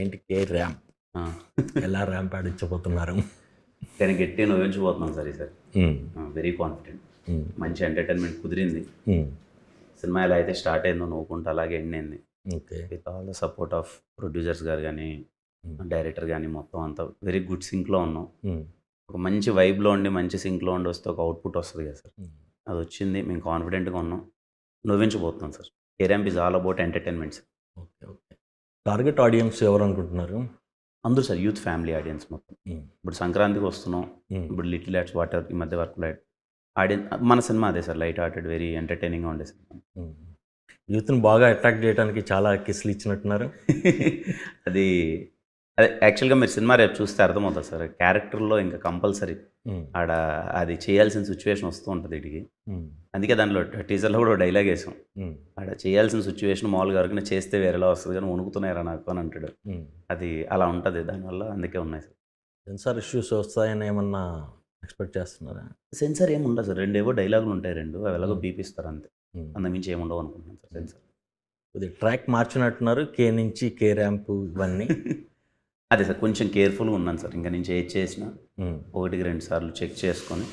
ఏంటి K ramp ఆ. ఎలా ర్యాంప్ ఆడించబోతున్నారు? కానీ గట్టిగా నవ్వించబోతున్నాం సార్ ఈసారి. Very confident. మంచి ఎంటర్టైన్మెంట్ కుదిరింది. సినిమా ఎలా అయితే స్టార్ట్ అయిందో నవ్వుకుంటూ అలాగే ఎండ్ అయింది. Okay. With all the support of producers గారు కానీ డైరెక్టర్ కానీ మొత్తం అంతా వెరీ గుడ్ సింక్లో ఉన్నాం. ఒక మంచి వైబ్లో ఉండి మంచి సింక్లో ఉండి వస్తే ఒక అవుట్పుట్ వస్తుంది కదా సార్. అది వచ్చింది. మేము కాన్ఫిడెంట్గా ఉన్నాం. నవ్వించబోతున్నాం సార్. కెరాంప్ is all about entertainment sir. Okay. Okay. Target audience ఎవరు అనుకుంటున్నారు? అందరూ సార్ యూత్ ఫ్యామిలీ ఆడియన్స్ మొత్తం. ఇప్పుడు సంక్రాంతికి వస్తున్నాం. ఇప్పుడు లిటిల్ ల్యాట్స్ వాటర్ ఈ మధ్య వరకు లైట్ ఆడియన్స్ మన సినిమా అదే సార్. లైట్ హార్టెడ్ వెరీ ఎంటర్టైనింగ్గా ఉండే సినిమా. యూత్ని బాగా అట్రాక్ట్ చేయడానికి చాలా కిస్లు ఇచ్చినట్టున్నారు. అది అదే యాక్చువల్గా మీరు సినిమా రేపు చూస్తే అర్థమవుతుంది సార్. క్యారెక్టర్లో ఇంకా కంపల్సరీ ఆడ అది చేయాల్సిన సిచ్యువేషన్ వస్తూ ఉంటుంది వీటికి. అందుకే దాంట్లో టీజర్లో కూడా డైలాగ్ వేసాం. ఆడ చేయాల్సిన సిచ్యువేషన్ మామూలుగా వరకు చేస్తే వేరేలా వస్తుంది కానీ వణుకుతున్నారా నాకు అని అంటాడు. అది అలా ఉంటుంది. దానివల్ల అందుకే ఉన్నాయి సార్. సెన్సార్ ఇష్యూస్ వస్తాయని ఏమన్నా ఎక్స్పెక్ట్ చేస్తున్నారా? సెన్సార్ ఏమి ఉండదు సార్. రెండేవో డైలాగులు ఉంటాయి. అవి ఎలాగో బీపిస్తారు అంతే. అంతకుమించి ఏమి ఉండవు అనుకుంటున్నాను సార్ సెన్సార్. ఇది ట్రాక్ మార్చినట్టున్నారు. కే నుంచి కే ర్యాంప్ ఇవన్నీ. అదే సార్ కొంచెం కేర్ఫుల్గా ఉన్నాను సార్. ఇంకా నేను ఏది చేసినా 1-2 సార్లు చెక్ చేసుకొని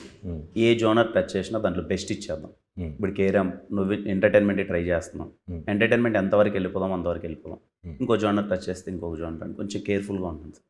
ఏ జోనర్ టచ్ చేసినా దాంట్లో బెస్ట్ ఇచ్చేద్దాం. ఇప్పుడు ర్యాంప్ నువ్వు ఎంటర్టైన్మెంట్ ట్రై చేస్తున్నాం. ఎంటర్టైన్మెంట్ ఎంతవరకు వెళ్ళిపోదాం అంతవరకు వెళ్ళిపోదాం. ఇంకో జోనర్ టచ్ చేస్తే ఇంకొక జోనర్ అని కొంచెం కేర్ఫుల్గా ఉంటుంది సార్.